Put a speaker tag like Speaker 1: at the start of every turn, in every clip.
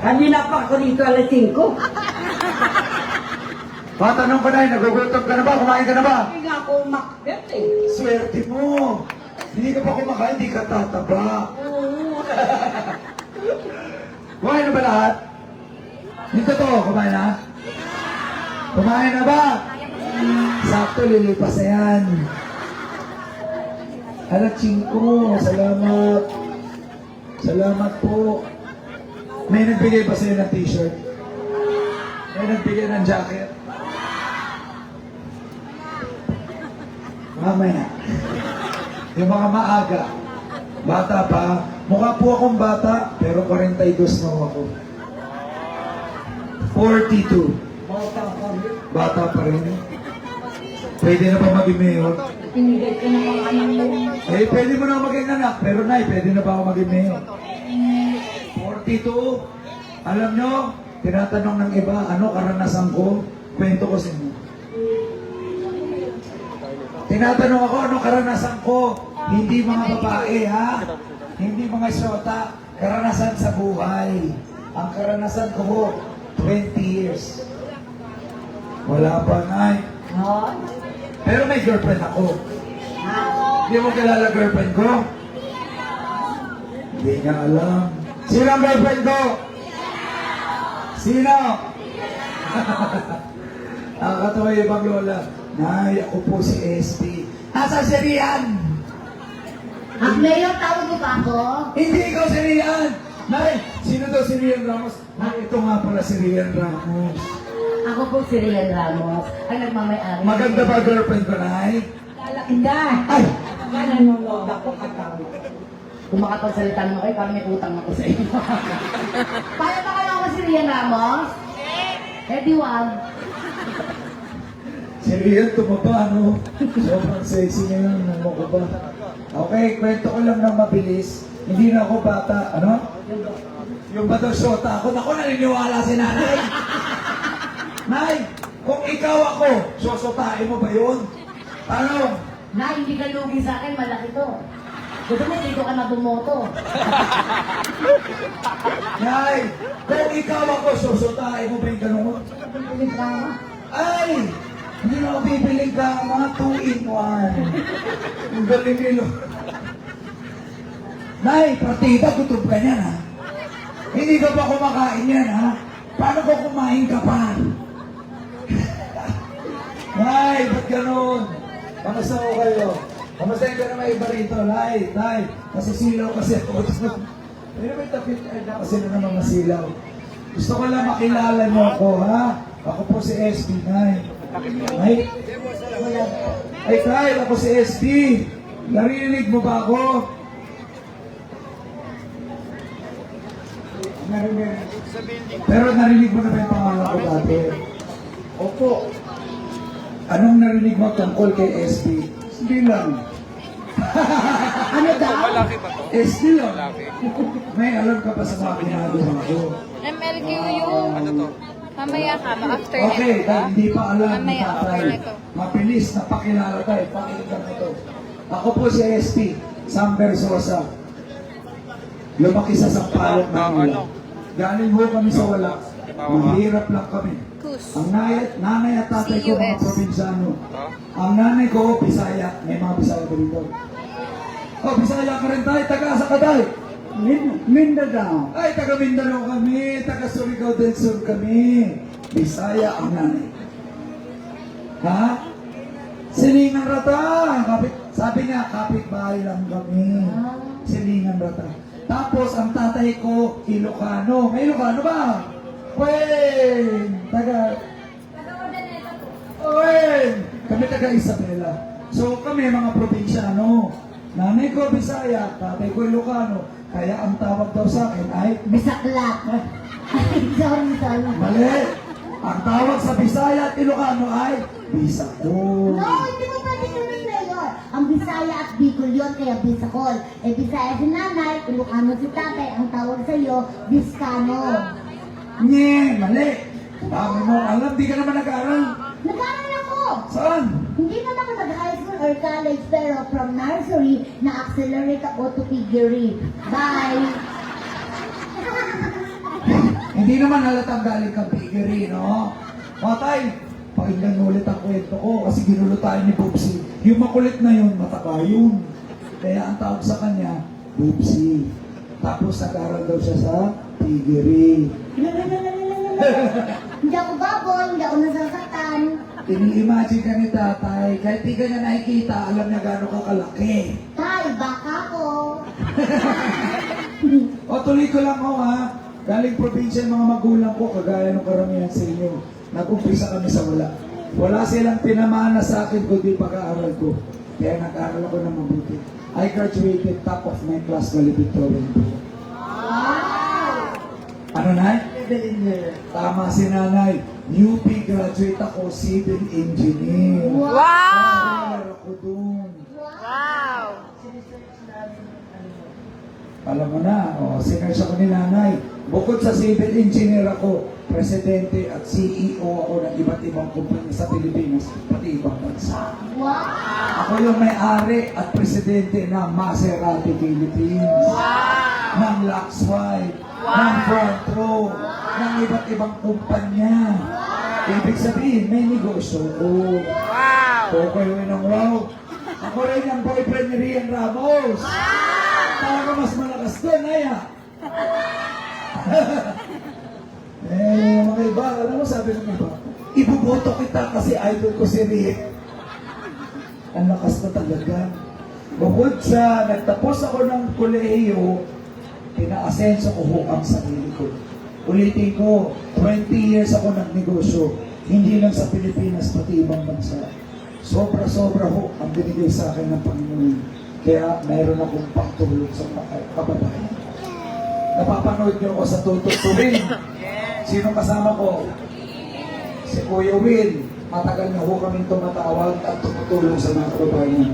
Speaker 1: Kanina pa ako dito alas 5.
Speaker 2: Matanong ko na nagugutom ka na ba? Kumain ka na ba?
Speaker 1: Hindi nga ako makbet eh.
Speaker 2: Swerte mo. Hindi ka pa kumakain, hindi ka tataba.
Speaker 1: Oo.
Speaker 2: Kumain na ba lahat? Dito to, kumain na? Kumain na ba? Sakto, lilipas na yan. Alat 5, salamat. Salamat po. May nagbigay ba sa'yo ng t-shirt? May nagbigay ng jacket? Mamaya. Yung mga maaga. Bata pa. Mukha po akong bata, pero 42 na ako. 42.
Speaker 1: Bata kami.
Speaker 2: Bata pa rin. Pwede na ba maging mayor?
Speaker 1: Pinigay ka ng mga anak mo.
Speaker 2: Eh, pwede mo na maging anak, pero nay, pwede na ba ako maging mayor? 42. Alam nyo, tinatanong ng iba, ano karanasan ko? Kwento ko sa inyo. Tinatanong ako, ano karanasan ko? Hindi mga babae, ha? Hindi mga syota. Karanasan sa buhay. Ang karanasan ko po, 20 years. Wala pa, nay.
Speaker 1: Ha?
Speaker 2: Pero may girlfriend ako.
Speaker 1: Ha?
Speaker 2: Hindi mo kilala girlfriend ko? Hindi niya alam. Sino ang girlfriend ko? Sino? Nakakatawa yung ibang lola. Nay, ako po si SP. Asa si Rian?
Speaker 3: Ang mayor, tawag mo ba ako?
Speaker 2: Hindi ikaw si Rian! Nay, sino daw si Rian Ramos? Nay, ito nga pala si Rian Ramos.
Speaker 3: Ako po si Rian Ramos, ang nagmamayari.
Speaker 2: Maganda ba girlfriend ko, Nay?
Speaker 1: Lalakanda.
Speaker 2: Ay!
Speaker 1: Nanonood ako katawa.
Speaker 3: Kung makapagsalita mo kayo, parang may utang ako sa inyo. Paano ba kayo ako si Rian Ramos? Eh di wag.
Speaker 2: Si Rian tumaba, no? Sobrang sexy ngayon, ano ko ba? Okay, kwento ko lang ng mabilis. Hindi na ako bata, ano? Yung ba daw shota ako? Naku, naniniwala si nanay. Nay, kung ikaw ako, sosotain mo ba yun? Ano?
Speaker 3: Na, hindi ka lugi sa akin, malaki to. Gusto mo, dito ka na bumoto.
Speaker 2: Nay, kung ikaw ako, sosotain mo ba yung ganun?
Speaker 3: Piling drama.
Speaker 2: Ay! Hindi na ako bibiling ka, mga 2-in-1. Ang galing nilo. Nay, partida, gutom ka niyan, ha? Hindi ka ba kumakain yan, ha? Paano ko kumain ka pa? Nay, ba't ganun? Kamusta ko kayo? Kamusta ka na may iba rito? Nay, nasisilaw kasi ako. Ano ba yung tapit? Ay, kasi na naman masilaw. Gusto ko lang makilala niyo ako, ha? Ako po si SP, Nay. Ay, ay Kyle, ako si SP. Narinig mo ba ako? Narinig. Pero narinig mo na ba yung pangalan ko dati? Opo. Anong narinig mo tungkol kay SP? Hindi lang.
Speaker 3: Ano daw?
Speaker 4: Malaki ba to?
Speaker 2: SP lang. May alam ka pa sa mga ginagawa ko.
Speaker 5: MLQU.
Speaker 4: Ano to?
Speaker 5: Mamaya ka, after
Speaker 2: Okay,
Speaker 5: nito.
Speaker 2: dahil hindi pa alam ni
Speaker 5: Mamaya,
Speaker 2: tatay.
Speaker 5: after nito.
Speaker 2: Mabilis na pakilala tayo. Pakinggan mo to. Ako po si SP, Sam Versosa. Lumaki sa Sampaloc, Manila. Galing ho kami sa wala. Mahirap lang kami.
Speaker 5: Kus.
Speaker 2: Ang nanay at tatay ko mga
Speaker 5: CUS.
Speaker 2: probinsyano. Ang nanay ko, Bisaya. May mga Bisaya ko dito. Oh, Bisaya ka rin tayo. Taga-asa ka tayo? Mindanao. Ay, taga Mindanao kami. Taga Surigao del Sur kami. Bisaya ang nanay. Ha? Silingan Rata. Sabi niya, kapit-bahay lang kami. Silingan Rata. Tapos, ang tatay ko, Ilocano. May Ilocano ba? Wen! Taga Wen! Kami taga Isabela. So, kami mga probinsyano. Nanay ko, Bisaya. Tatay ko, Ilocano. Kaya ang tawag daw sa akin ay
Speaker 3: Bisaklap. Sorry.
Speaker 2: mali. Ang tawag sa Bisaya at Ilocano ay Bisakol.
Speaker 3: No, hindi mo pwede sabihin mayor. Ang Bisaya at Bicol yun, kaya Bisacol. Eh, Bisaya si nanay, Ilocano si tatay, ang tawag sa'yo, Biscano.
Speaker 2: Nye, mali. Bago mo alam, di ka naman nag-aaral.
Speaker 3: Nag-aaral ako.
Speaker 2: Saan?
Speaker 3: Hindi man ako nag-high school or college, pero from nursery, na-accelerate ako to piggery. Bye!
Speaker 2: Hindi naman halatang galing kang piggery, no? Mga tay, pakinggan mo ulit ang kwento ko kasi ginulo tayo ni Bubsy. Yung makulit na yun, mataba yun. Kaya ang tawag sa kanya, Bubsy. Tapos nag-aral daw siya sa piggery.
Speaker 3: Hindi ako baboy, hindi ako nasasaktan.
Speaker 2: Ini-imagine ka ni tatay, kahit di ka niya nakikita, alam niya gano'n ka kalaki.
Speaker 3: Tay, baka ko.
Speaker 2: O tuloy ko lang ako ha. Galing probinsya yung mga magulang ko, kagaya ng karamihan sa inyo. Nag-umpisa kami sa wala. Wala silang pinamana sa akin kundi pag-aaral ko. Kaya nag-aaral ako ng mabuti. I graduated top of my class, valedictorian po. Ano na?
Speaker 1: Civil engineer.
Speaker 2: Tama si nanay. UP graduate ako, civil engineer.
Speaker 5: Wow!
Speaker 2: Nag-aaral ako dun.
Speaker 5: Wow!
Speaker 2: Alam mo na, sinerge ako ni nanay. Bukod sa civil engineer ako, presidente at CEO ako ng iba't ibang kumpanya sa Pilipinas, pati ibang bansa.
Speaker 3: Wow!
Speaker 2: Ako yung may-ari at presidente ng Maserati Philippines, ng Luxwide, ng Front Row, ng iba't ibang kumpanya. Ibig sabihin, may negosyo ko.
Speaker 5: Wow!
Speaker 2: Okay yun ng wow. Ako rin ang boyfriend ni Rian Ramos. Talaga mas malakas doon, Aya. Mga iba, alam mo sabi ng iba, ibuboto kita kasi idol ko si Rian. Ang lakas na talaga. Bukod sa nagtapos ako ng kolehiyo, pinaasenso ko ho ang sarili ko. Ulitin ko, 20 years ako nagnegosyo, hindi lang sa Pilipinas, pati ibang bansa. Sobra-sobra ho ang binigay sa akin ng Panginoon. Kaya mayroon akong pagtulong sa kababayan. Napapanood niyo ako sa tututurin. Sino kasama ko? Si Kuya Will. Matagal na ho kaming tumatawag at tumutulong sa mga kababayan.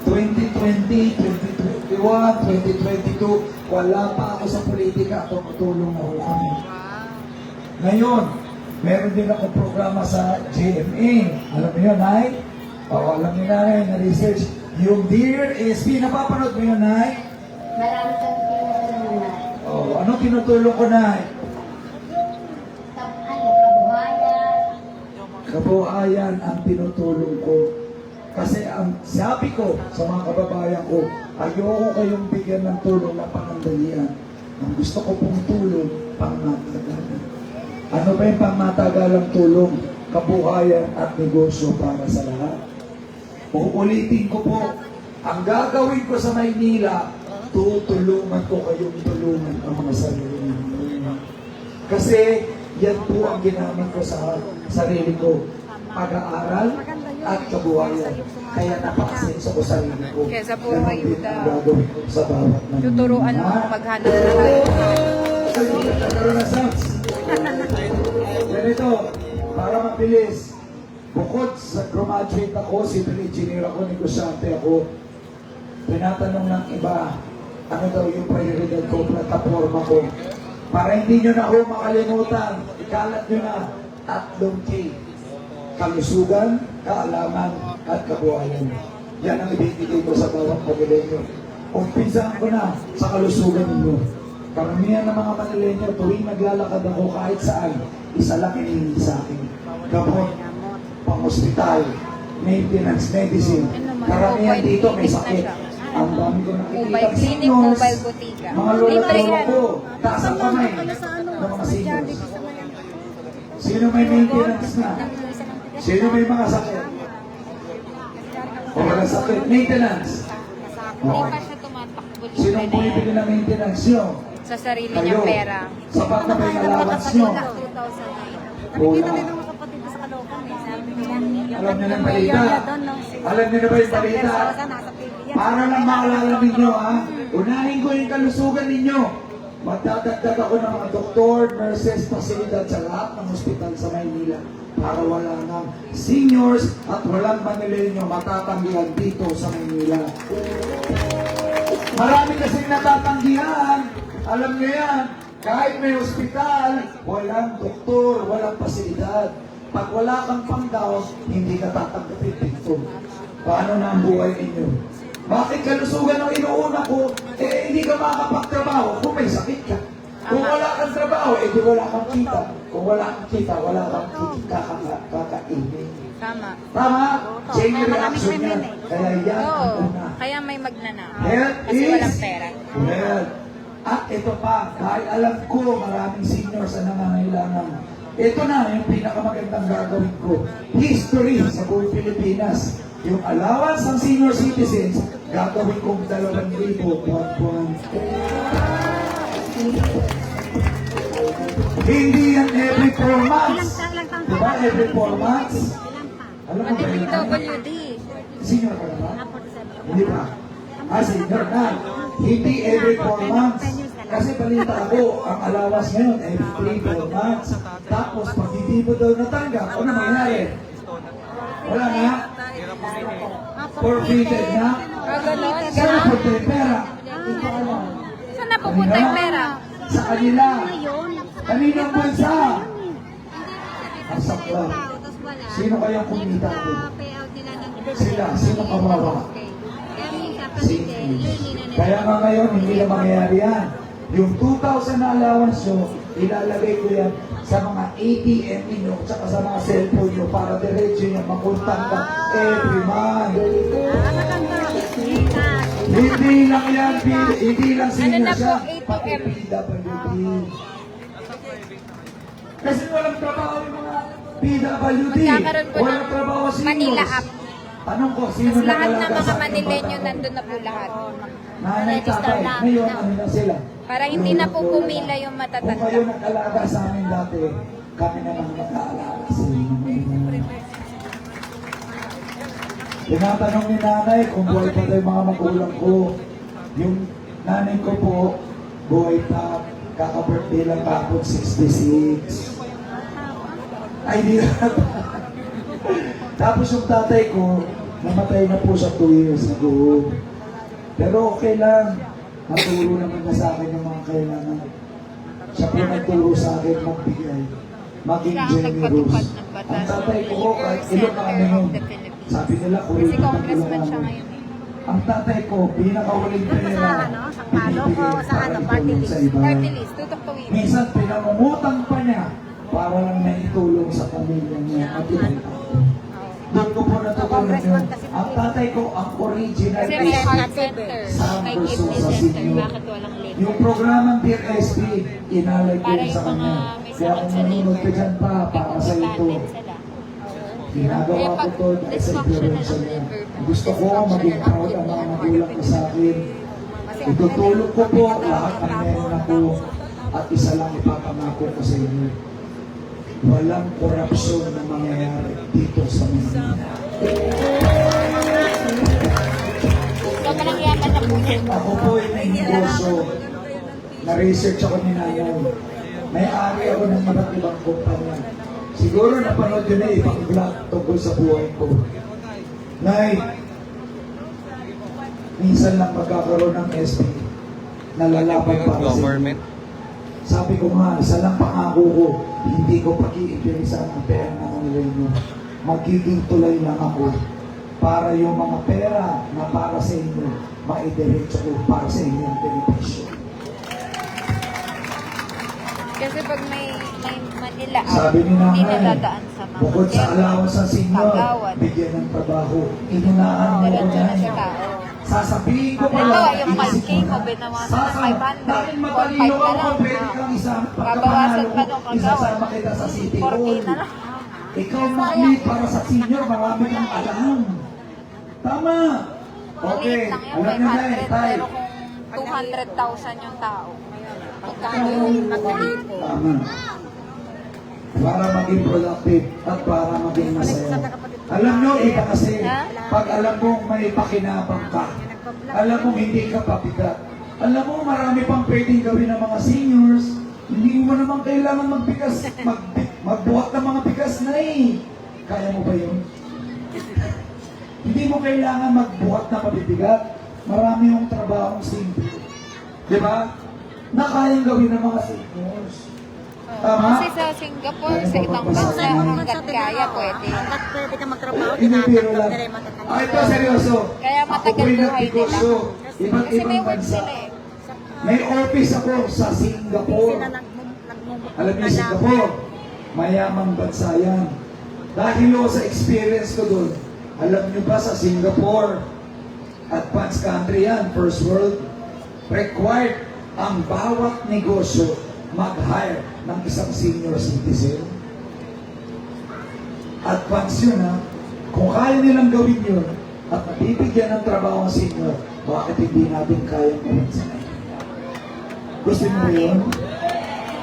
Speaker 2: 2020, 2021, 2022, wala pa ako sa politika, tumutulong na ho kami. Ngayon, meron din akong programa sa GMA. Alam niyo yun, Nay? O, alam niyo na na-research. Yung Dear SP, napapanood mo yun, Nay?
Speaker 3: Marami kang pinagsasalan.
Speaker 2: O, anong tinutulong ko, Nay?
Speaker 3: Kabuhayan.
Speaker 2: Kabuhayan ang tinutulong ko. Kasi ang sabi ko sa mga kababayan ko, ayoko kayong bigyan ng tulong na panandalian. Ang gusto ko pong tulong, pangmatagalan. Ano ba yung pangmatagalang tulong? Kabuhayan at negosyo para sa lahat. Uulitin ko po, ang gagawin ko sa Maynila, tutulungan ko kayong tulungan ang mga sarili ninyo. Kasi yan po ang ginamit ko sa sarili ko. Pag-aaral at kabuhayan. Kaya napakasenso ko sarili ko.
Speaker 5: Kaya sa buhay
Speaker 2: Ganon din
Speaker 5: daw.
Speaker 2: ang gagawin ko sa bawat mga.
Speaker 5: Tuturuan mo maghanap ng
Speaker 2: Nagkaroon na subs. Ganito, para mabilis. Bukod sa graduate ako, civil engineer ako, negosyante ako, tinatanong ng iba, ano daw yung prioridad ko, plataforma ko. Para hindi nyo na ako makalimutan, ikalat nyo na 3K. Kalusugan, kaalaman, at kabuhayan. Yan ang ibibigay ko sa bawat Manilenyo. Umpisahan ko na sa kalusugan ninyo. Karamihan ng mga Manilenyo, tuwing naglalakad ako kahit saan, isa lang hinihingi sa akin. Gamot, pang-hospital, maintenance, medicine. Karamihan dito may sakit. Ang dami ko nakikita
Speaker 5: Mobile clinic, mobile botika.
Speaker 2: mga lola
Speaker 5: Libre yan.
Speaker 2: ko, taas ang kamay ng mga seniors. Sino may maintenance na? Sino may mga sakit? O mga sakit, maintenance.
Speaker 5: Hindi pa siya tumatakbo.
Speaker 2: Sino ang bumibili ng maintenance nyo?
Speaker 5: Sa sarili
Speaker 2: Kayo.
Speaker 5: niyang pera.
Speaker 2: Sapat na ba yung allowance nyo?
Speaker 5: 2009.
Speaker 2: Wala. Alam niyo ng balita? Alam niyo na ba yung balita? Para lang maalala ninyo, ha? Unahin ko yung kalusugan ninyo. Magdadagdag ako ng mga doktor, nurses, pasilidad sa lahat ng ospital sa Maynila para wala ng seniors at walang Manilenyo matatanggihan dito sa Maynila. Marami kasing natatanggihan. Alam niyo yan, kahit may ospital, walang doktor, walang pasilidad. Pag wala kang pangdaw, hindi ka tatanggapin dito. Paano na ang buhay ninyo? Bakit kalusugan ang inuuna ko? Eh, hindi ka makakapagtrabaho kung may sakit ka. Kung wala kang trabaho, edi wala kang kita. Kung wala kang kita, wala kang kakainin.
Speaker 5: Tama.
Speaker 2: Tama? Chain reaction yan. Kaya yan ang
Speaker 5: Oo.
Speaker 2: una.
Speaker 5: Kaya may magnanakaw.
Speaker 2: Health
Speaker 5: Kasi
Speaker 2: is
Speaker 5: walang pera.
Speaker 2: well. At ito pa, dahil alam ko maraming seniors ang nangangailangan. Ito na yung pinakamagandang gagawin ko. History sa buong Pilipinas. Yung allowance ng senior citizens, gagawin kong 2,000 buwan-buwan. Hindi yan every 4 months. Diba every 4 months? Alam mo
Speaker 5: Ano
Speaker 2: ba
Speaker 5: yung
Speaker 2: yun?
Speaker 5: PWD?
Speaker 2: Senior ka na ba? Hindi pa. Senior na. Hindi every 4 months. Kasi balita ako, ang allowance ngayon every 3-4 months. Tapos pag hindi mo daw natanggap, ano mangyayari? Wala na. Forfeited na.
Speaker 5: Ganon?
Speaker 2: Saan napunta yung pera?
Speaker 5: Saan napupunta yung pera?
Speaker 2: Sa kanila. Kaninang bansa? Ang sakla. Sino kayang kumita ko? Sila. Sino kawawa? Kaya nga ngayon, hindi na mangyayari yan. Yung 2,000 na allowance nyo, ilalagay ko yan sa mga ATM ninyo tsaka sa mga cellphone nyo para diretso nyo makuntang ka every month. Hindi lang yan, hindi lang senior
Speaker 5: Ano na po,
Speaker 2: siya,
Speaker 5: ATM?
Speaker 2: pati PWD. Kasi walang trabaho yung mga PWD.
Speaker 5: Magkakaroon po
Speaker 2: Walang
Speaker 5: ng
Speaker 2: trabaho seniors.
Speaker 5: Manila app.
Speaker 2: Tanong ko, sino
Speaker 5: Tapos lahat ng
Speaker 2: nag-alaga
Speaker 5: mga
Speaker 2: sa ating
Speaker 5: Manilenyo
Speaker 2: bata?
Speaker 5: nandun na po lahat.
Speaker 2: Nanay, tatay, ngayon ano na sila?
Speaker 5: Para hindi na po pumila yung
Speaker 2: Kung
Speaker 5: matatanda.
Speaker 2: kayo nag-alaga sa amin dati, kami naman mag-aalaga sa inyo. Tinatanong ni nanay kung buhay pa tayo mga magulang ko. Yung nanay ko po, buhay pa, kaka-birthday lang kapon 66. Ay, di Tapos yung tatay ko, namatay na po siya 2 years ago. Pero okay lang. Naturo naman na sa akin yung mga kailangan. Siya po nagturo sa akin magbigay. Maging
Speaker 5: Siya ang nagpatupad
Speaker 2: generous.
Speaker 5: ng batas
Speaker 2: Ang tatay ko,
Speaker 5: ng
Speaker 2: kahit
Speaker 5: Center
Speaker 2: ilan na kami
Speaker 5: of
Speaker 2: nun,
Speaker 5: the Philippines.
Speaker 2: sabi nila,
Speaker 5: Kasi
Speaker 2: kulit na
Speaker 5: congressman siya ngayon eh.
Speaker 2: Ang tatay ko, pinakawaling pera, binibigay para itulong sa iba.
Speaker 5: Party list, tutuktungin.
Speaker 2: Minsan, pinamumutang pa niya para lang naitulong sa pamilya niya at ibang tao. Doon ko po natutunan yun. Ang tatay ko, ang original
Speaker 5: Kasi may
Speaker 2: is
Speaker 5: heart center, may kidney center, bakit walang liver?
Speaker 2: yung programang Dear SP, inalay ko
Speaker 5: Para
Speaker 2: yun sa
Speaker 5: yung mga
Speaker 2: kanya.
Speaker 5: may
Speaker 2: Kaya
Speaker 5: sakit
Speaker 2: kung
Speaker 5: sa
Speaker 2: nanonood ka
Speaker 5: liver,
Speaker 2: dyan pa, para sa ito,
Speaker 5: importante sila.
Speaker 2: ginagawa ko to dahil sa influensya niya. Gusto ko maging proud ang mga magulang ko sa akin. Itutulog ko po lahat ng meron ako at isa lang ipapangako ko sa inyo. Walang korupsyon na mangyayari dito sa Manila.
Speaker 5: Sobrang yaman na po niya.
Speaker 2: Ako po ay may negosyo. Na-research ako ni Nanay. May-ari ako ng mga ibang kumpanya. Siguro napanood yun na ibang vlog tungkol sa buhay ko. Nay, minsan lang magkakaroon ng SP na lalaban para sa inyo. Sabi ko nga, isa lang pangako ko, hindi ko pag-iipirisan ang pera ng Manilenyo. Magiging tulay lang ako para yung mga pera na para sa inyo, maidiretso ko para sa inyong benepisyo.
Speaker 5: Kasi pag may Manila app,
Speaker 2: Sabi ni
Speaker 5: hindi
Speaker 2: Nanay,
Speaker 5: nadadaan sa mga
Speaker 2: bukod sa allowance sa senior,
Speaker 5: kagawad.
Speaker 2: bigyan ng trabaho. Inunahan mo ko
Speaker 5: Diretso na
Speaker 2: yan.
Speaker 5: sa tao.
Speaker 2: Sasabihin ko
Speaker 5: Ito,
Speaker 2: lang,
Speaker 5: yung
Speaker 2: iisip
Speaker 5: 5K mo,
Speaker 2: na.
Speaker 5: binawasan ng 500,
Speaker 2: Dahil
Speaker 5: 4-5
Speaker 2: matalino
Speaker 5: na
Speaker 2: ako,
Speaker 5: lang.
Speaker 2: pwede kang isama.
Speaker 5: Babawasan pa nung kagawad.
Speaker 2: Isasama kita sa City
Speaker 5: 4K
Speaker 2: Hall.
Speaker 5: na lang.
Speaker 2: Ikaw mag-lead para sa senior, marami kang alam. Tama. Okay,
Speaker 5: Maliit lang yun,
Speaker 2: alam niyo na
Speaker 5: 500,
Speaker 2: tay.
Speaker 5: pero kung 200,000 yung tao, magkano yung mag-lipo?
Speaker 2: Tama. Para maging productive at para maging masaya. Alam nyo, iba kasi, pag alam mong may pakinabang ka, alam mong hindi ka pabigat, alam mo marami pang pwedeng gawin ng mga seniors, hindi mo naman kailangan magbuhat ng mga bigas na eh. Kaya mo ba yun? Hindi mo kailangan magbuhat na mabibigat. Marami yung trabahong simple. Di ba? Na kayang gawin ng mga seniors. Tama?
Speaker 5: Kasi sa Singapore, sa ibang bansa, hanggat kaya pwede.
Speaker 1: Hanggat pwede ka magtrabaho,
Speaker 2: Hindi biro lang.
Speaker 1: tinatanggap nila yung matatanda.
Speaker 2: Ito seryoso.
Speaker 5: Kaya matagal
Speaker 2: Ako po'y
Speaker 5: buhay
Speaker 2: nagnegosyo. Iba't
Speaker 5: Kasi may
Speaker 2: ibang
Speaker 5: work
Speaker 2: bansa.
Speaker 5: sila eh.
Speaker 2: May office ako sa Singapore. Alam niyo, Singapore, mayamang bansa yan. Dahil o sa experience ko doon, alam niyo ba sa Singapore, advanced country yan, first world, required ang bawat negosyo mag-hire ng isang senior citizen. Advance yun ha. Kung kaya nilang gawin yun at nabibigyan ng trabaho ang senior, bakit hindi natin kayang gawin sa ngayon? Gusto niyo ba yun?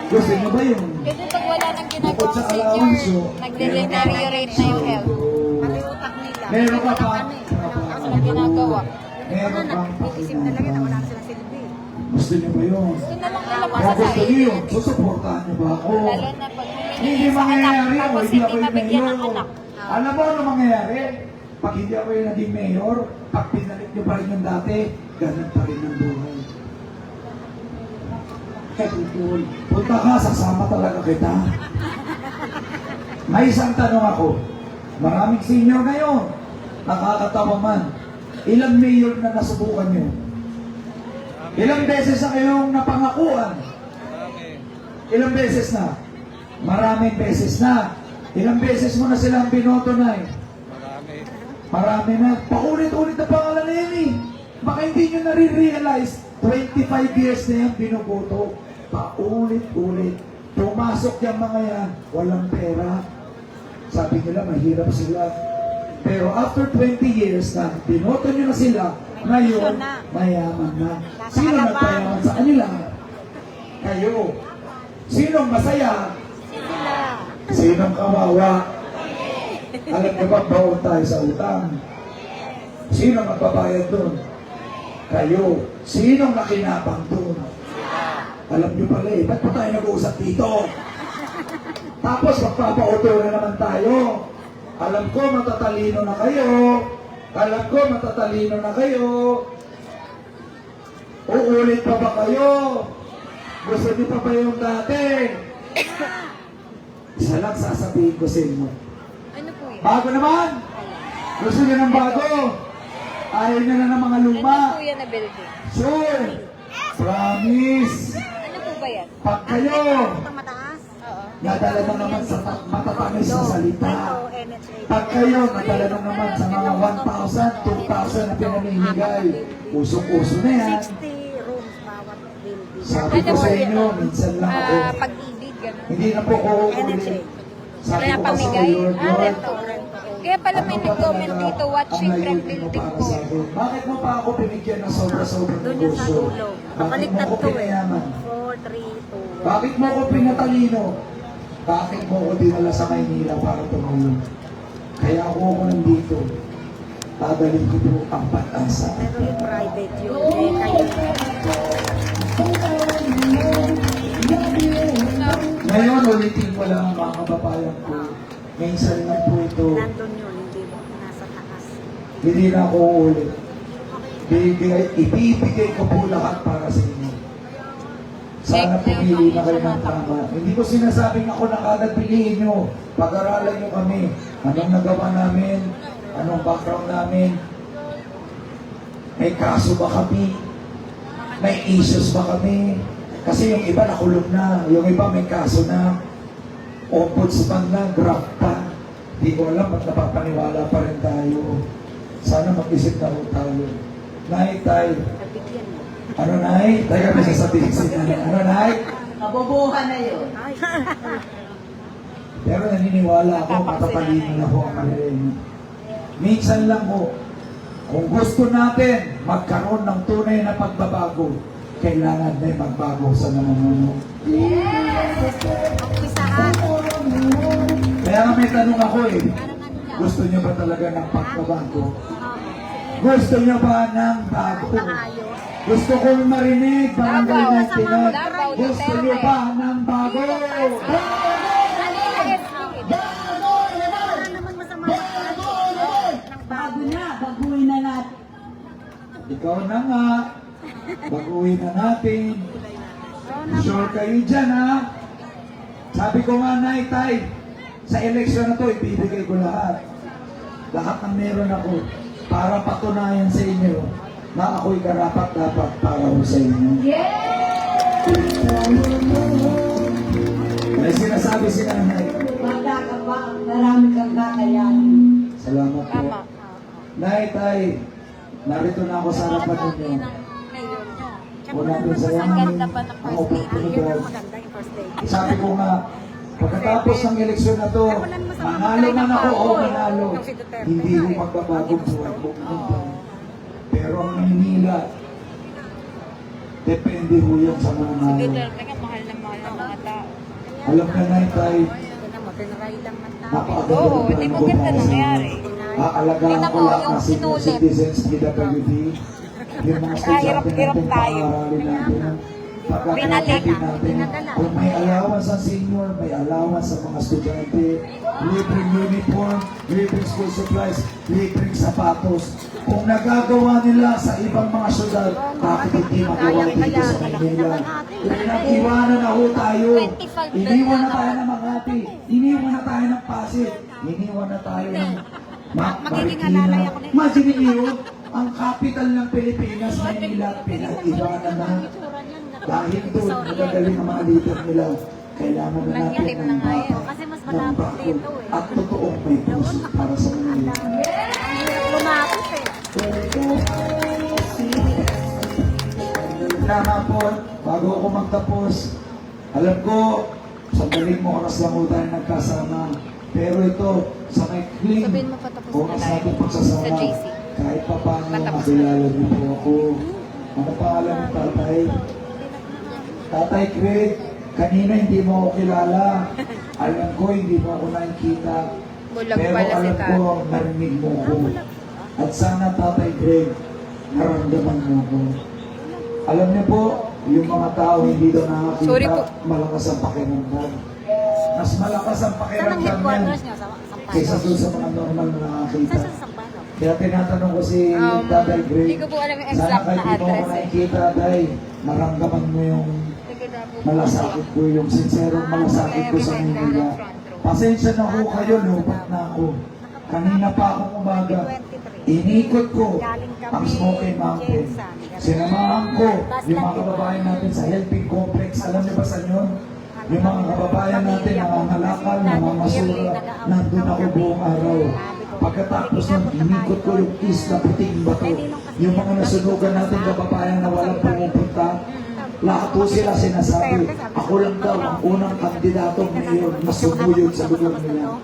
Speaker 2: Gusto niyo ba yun?
Speaker 5: Kasi pag wala nang
Speaker 2: Bukod
Speaker 5: ginagawa
Speaker 2: sa
Speaker 5: senior,
Speaker 2: allowance, so,
Speaker 5: nagde-deteriorate na yung health.
Speaker 1: Paliutak nila.
Speaker 2: meron ka pa.
Speaker 5: Kasi na ginagawa.
Speaker 2: Meron kang
Speaker 1: Iisip na lang yun na wala
Speaker 2: pakinabang.
Speaker 1: na silang silbi.
Speaker 2: Gusto niyo ba yun?
Speaker 5: Gusto na lang nila
Speaker 2: Kung gusto
Speaker 5: masasain.
Speaker 2: niyo yun, susuportahan niyo ba ako?
Speaker 5: Lalo na pag
Speaker 2: Hindi
Speaker 5: humingi sa anak,
Speaker 2: mangyayari yun,
Speaker 5: tapos
Speaker 2: hindi
Speaker 5: hindi
Speaker 2: ako yung
Speaker 5: mabigyan ng
Speaker 2: mayor.
Speaker 5: anak.
Speaker 2: Alam mo ano mangyayari? Pag hindi ako yung naging mayor, pag pinalit niyo pa rin yung dati, ganun pa rin ang buhay. Kaya punta ka, sasama talaga kita. May isang tanong ako. Maraming senior ngayon. Nakakatawa man. Ilang mayor na nasubukan niyo? Ilang beses na kayong napangakuan? Ilang beses na? Maraming beses na. Ilang beses mo na silang binoto na eh? Marami na. Paulit-ulit na pangalan na yan eh. Baka hindi nyo nare-realize, 25 years na yan binoboto. Paulit-ulit. Pumasok yung mga yan, walang pera. Sabi nila, mahirap sila. Pero after 20 years na, binoto nyo na sila, ngayon, mayaman na. Sino nagpayaman sa kanila? Kayo. Sinong masaya? Sinong kawawa? Alam niyo ba, baon tayo sa utang? Sino magbabayad doon? Kayo. Sinong nakinabang doon? Alam niyo pala eh, ba't pa tayo nag-uusap dito? Tapos magpapa-auto na naman tayo. Alam ko matatalino na kayo. Alam ko matatalino na kayo. Uulit pa ba kayo? Gusto niyo pa ba yung dati? Isa lang sasabihin ko sa inyo.
Speaker 5: Ano po yun?
Speaker 2: Bago naman! Gusto niyo ng bago? Ayaw niyo na ng mga luma?
Speaker 5: Ano po yan na building?
Speaker 2: Sure! Promise!
Speaker 5: Ano po ba yan?
Speaker 2: Pag kayo
Speaker 1: Ang mataas.
Speaker 5: Oo.
Speaker 2: nadala na naman sa matatamis na salita.
Speaker 1: NHA.
Speaker 2: Pag kayo nadala na naman sa mga 1,000, 2,000 na pinamimigay, usok-uso na yan.
Speaker 1: 60 rooms bawat building.
Speaker 2: Sabi ko sa inyo, minsan lang ako,
Speaker 5: Pag-ibig, gano'n.
Speaker 2: hindi na po ko uulit. Sabi
Speaker 5: Kaya
Speaker 2: ko kasi kay
Speaker 5: pamigay?
Speaker 2: Lord, Lord,
Speaker 5: Rento. Kaya pala may
Speaker 2: ano ba
Speaker 5: nag-comment
Speaker 2: talaga
Speaker 5: dito, watching
Speaker 2: ang
Speaker 5: from
Speaker 2: layunin mo
Speaker 5: building
Speaker 2: para
Speaker 5: po.
Speaker 2: sa akin? Bakit mo pa ako binigyan ng sobra-sobrang
Speaker 1: Doon yan sa
Speaker 2: negosyo?
Speaker 1: dulo.
Speaker 2: Bakit mo
Speaker 1: Kapaliktad
Speaker 2: ako
Speaker 1: to eh.
Speaker 2: pinayaman?
Speaker 1: 4, 3, 2, 1.
Speaker 2: Bakit mo ako pinatalino? Bakit mo ako dinala sa Maynila para tumulong? Kaya ako nandito. Dadalhin ko po ang pag-asa.
Speaker 1: Pero yung private yun. Eh, kayo.
Speaker 2: Ngayon, ulitin ko lang mga kababayan ko. Minsan lang po ito.
Speaker 1: Nandun yun, hindi mo nasa taas.
Speaker 2: Hindi na ako uulit. Ibibigay ko po lahat para sa inyo. Sana pumili na kayo ng tama. Hindi ko sinasabing ako na kagad piliin nyo. Pag-aralan nyo kami. Anong nagawa namin? Anong background namin? May kaso ba kami? May issues ba kami? Kasi yung iba nakulong na. Yung iba may kaso na. Ombudsman na, grab pa. Hindi ko alam at napapaniwala pa rin tayo. Sana mag-isip na po tayo. Nay, tay.
Speaker 1: Nabigyan mo.
Speaker 2: Ano, Nay? Tayo may sasabihin si Nanay. Ano, Nay?
Speaker 1: Mabubuhan na yun. Ay.
Speaker 2: Pero naniniwala ako, matatalino na po ang Marilena. Minsan lang po, kung gusto natin magkaroon ng tunay na pagbabago, kailangan may magbago sa namumuno.
Speaker 1: Umpisahan.
Speaker 2: Kaya nga may tanong ako eh, gusto niyo ba talaga ng pagbabago? Gusto niyo ba ng bago?
Speaker 1: Ayos.
Speaker 2: Gusto kong marinig, barangay
Speaker 5: Davao,
Speaker 2: ng Pinag.
Speaker 5: Davao,
Speaker 2: Gusto
Speaker 5: Duterte.
Speaker 2: niyo ba ng bago?
Speaker 1: Wala naman masama. Ng bago na.
Speaker 3: Baguhin na natin.
Speaker 2: Ikaw na nga, baguhin na natin. Sure kayo dyan ha? Sabi ko nga, Nay, Tay, sa eleksyon na to, ibibigay ko lahat. Lahat ng meron ako para patunayan sa inyo na ako'y karapat-dapat para ho sa inyo. May sinasabi si nanay.
Speaker 3: Bata ka pa, marami kang kakayanin.
Speaker 2: Salamat po.
Speaker 5: Tama.
Speaker 2: Nay, tay, narito na ako sa harapan
Speaker 5: Okay
Speaker 2: ninyo.
Speaker 5: ng mayor nyo.
Speaker 2: Una dun sa
Speaker 5: Ang
Speaker 2: yaman,
Speaker 5: ganda pa ng
Speaker 2: ang
Speaker 5: first day.
Speaker 2: oportunidad.
Speaker 1: Maganda yung first day.
Speaker 2: Sabi ko nga, pagkatapos ng eleksyon na to, manalo man ako o manalo, hindi ko magbabago buhay ko. Pero ang Maynila, depende ho yan sa mga
Speaker 5: Si
Speaker 2: nalo.
Speaker 5: Duterte nga, mahal na mahal ng mga tao.
Speaker 2: Alam na na tay,
Speaker 1: Tignan mo, tinry lang ng tao.
Speaker 2: napakaganda
Speaker 5: Oo,
Speaker 2: ng
Speaker 5: hindi
Speaker 2: plano
Speaker 5: mo
Speaker 2: ko
Speaker 5: ganda
Speaker 2: para sa
Speaker 5: nangyari.
Speaker 2: inyo. Aalagaan
Speaker 5: Tingnan
Speaker 2: ko
Speaker 5: mo,
Speaker 2: lahat
Speaker 5: yung
Speaker 2: ng senior
Speaker 5: sinulit.
Speaker 2: citizens, PWD, yung mga estudyante
Speaker 5: Hirap-hirap
Speaker 2: natin,
Speaker 5: tayo.
Speaker 2: pang-aaralin natin.
Speaker 5: Binalik.
Speaker 2: Pagkakalitin natin, kung may allowance sa senior, may allowance sa mga estudyante, libreng uniform, libreng school supplies, libreng sapatos. Kung nagagawa nila sa ibang mga syudad, bakit hindi magawa dito sa Manila? Iwanan na ho tayo.
Speaker 5: 25
Speaker 2: Iniwan na tayo ng Makati. Iniwan na tayo ng Pasig. Iniwan na tayo ng
Speaker 1: Magiging alalay ako na-
Speaker 2: Imagine niyo, ang capital ng Pilipinas, Manila, pinag-iwanan na. Dahil doon, nagagaling ang mga leader nila. Kailangan na natin
Speaker 5: Nangyari
Speaker 2: ng
Speaker 5: na nga yun.
Speaker 2: bata,
Speaker 1: Kasi mas
Speaker 2: ng
Speaker 1: malapit
Speaker 2: bago,
Speaker 1: dito eh.
Speaker 2: at totoong may puso para sa Manila.
Speaker 1: Ang hirap lumapit eh.
Speaker 2: Tama po, bago ako magtapos, alam ko, sandaling mo oras lang ho tayo nagkasama. Pero ito, sa maikling
Speaker 5: Sabihin mo patapos na
Speaker 2: oras
Speaker 5: tayo.
Speaker 2: natin pagsasama,
Speaker 5: Sa JC.
Speaker 2: kahit pa paano
Speaker 5: Patapos
Speaker 2: makilala niyo po ako. Ano pangalan ng tatay? Tatay Craig, kanina hindi mo ako kilala. Alam ko, hindi mo ako nakikita.
Speaker 5: Bulag
Speaker 2: Pero
Speaker 5: pala si
Speaker 2: alam
Speaker 5: Kat.
Speaker 2: ko, narinig mo ko. At sana, Tatay Craig, naramdaman mo ko. Alam niyo po, yung mga tao hindi daw
Speaker 5: Sorry
Speaker 2: nakakita,
Speaker 5: po.
Speaker 2: malakas ang pakiramdam. Mas malakas ang
Speaker 1: Saan ang
Speaker 2: pakiramdam yan
Speaker 1: headquarters niyo? Sa
Speaker 2: kaysa
Speaker 1: Sampalo?
Speaker 2: doon sa mga normal na nakakita.
Speaker 1: Saan sa Sampalo?
Speaker 2: Kaya tinatanong ko si Tatay Greg,
Speaker 5: Hindi ko po alam yung exact
Speaker 2: sana kahit
Speaker 5: na
Speaker 2: di mo ako
Speaker 5: address eh.
Speaker 2: nakikita, Tay, maramdaman mo yung malasakit ko, yung sincerong malasakit ko sa Manila. Pasensya na ho kayo, lupat na ako. Kanina pa akong umaga, inikot ko ang Smoky Mountain. Sinamahan ko yung mga kababayan natin sa helping complex. Alam niyo ba sa yun? Yung mga kababayan natin nangangalakal, nangangasura, nandun ako buong araw. Pagkatapos nun, inikot ko yung isla Puting Bato. Yung mga nasunugan natin kababayan na walang pumupunta, lahat po sila sinasabi, ako lang daw ang unang kandidatong mayor na sumuyod sa lugar nila.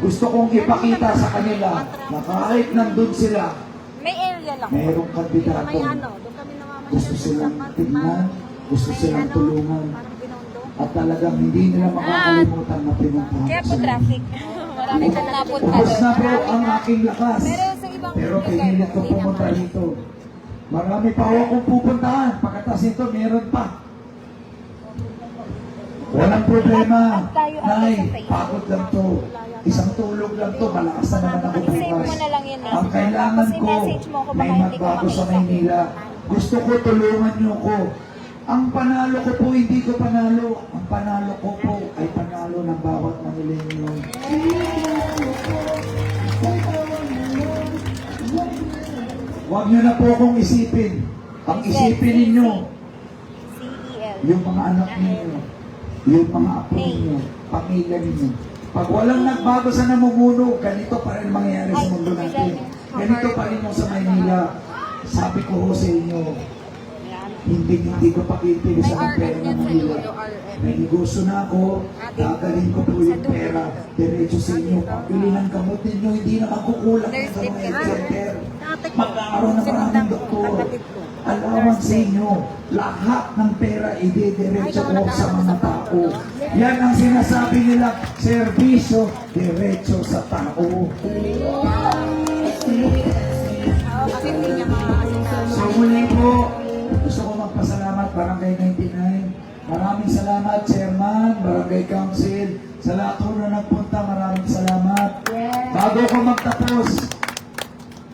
Speaker 2: Gusto kong ipakita sa kanila na kahit nandun sila,
Speaker 5: May area lang.
Speaker 2: mayroong kandidato.
Speaker 1: May ano, doon kami namamasyal.
Speaker 2: Gusto silang tignan, gusto silang tulungan,
Speaker 1: Parang binondo.
Speaker 2: at talagang hindi nila makakalimutan na pinuntahan
Speaker 5: Kaya po
Speaker 2: sila.
Speaker 5: traffic. Marami kang napunta
Speaker 2: Ubus na
Speaker 5: doon.
Speaker 2: po ang aking lakas.
Speaker 5: Pero sa ibang
Speaker 2: Pero
Speaker 5: lugar,
Speaker 2: pinilit ko
Speaker 5: hindi
Speaker 2: pumunta
Speaker 5: naman.
Speaker 2: rito. Marami pa ako kung pupuntahan. Pagkatas nito, meron pa. Walang problema.
Speaker 5: At tayo ay
Speaker 2: Nay,
Speaker 5: sa Facebook.
Speaker 2: pagod lang to. Isang tulog lang to. Malakas na naman ako
Speaker 5: I-save mo
Speaker 2: bukas.
Speaker 5: na lang yun.
Speaker 2: Ang kailangan
Speaker 5: Tapos
Speaker 2: ko,
Speaker 5: i-message mo ko
Speaker 2: may
Speaker 5: baka hindi ko
Speaker 2: magbago sa
Speaker 5: makita.
Speaker 2: Maynila. Gusto ko tulungan niyo ko. Ang panalo ko po, hindi ko panalo. Ang panalo ko po ay panalo ng bawat Manileño. Huwag niyo na po akong isipin. Ang isipin ninyo,
Speaker 5: CEL.
Speaker 2: yung mga anak ninyo, yung mga apo ninyo, pamilya ninyo. Pag walang nagbago sa namumuno, ganito pa rin mangyayari sa mundo natin. Ganito pa rin yung sa Maynila. Sabi ko ho sa inyo, hindi ko pakitilisan ang pera ng Manila. May negosyo na ako, dadalhin ko po yung pera, diretso sa inyo. Pagpili ng gamot ninyo, hindi na magkukulang ng sa mga health center. Mag-aaroon na maraming doktor. Alawan sa inyo, lahat ng pera idediretso ko sa mga tao. Yan ang sinasabi nila, serbisyo diretso sa tao.
Speaker 1: Kasi hindi niya makakasinabi.
Speaker 2: So muli po, gusto ko magpasalamat Barangay 99. Maraming salamat Chairman, Barangay Council. Sa lahat po na nagpunta, maraming salamat. Bago ko magtapos,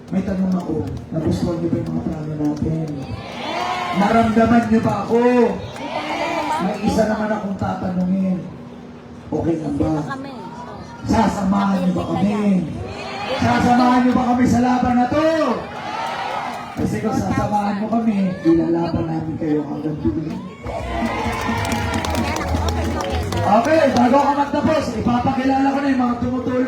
Speaker 2: may tanong ako. Nagustuhan niyo ba yung mga plano natin? Naramdaman niyo ba ako? May isa naman akong tatanungin. Okay lang ba?
Speaker 1: Kami.
Speaker 2: Sasamahan niyo ba kami? Sasamahan niyo ba kami sa laban na to? Kasi kung sasamahan mo kami, ilalaban namin kayo hanggang dulo. Okay, bago ako magtapos, ipapakilala ko na yung mga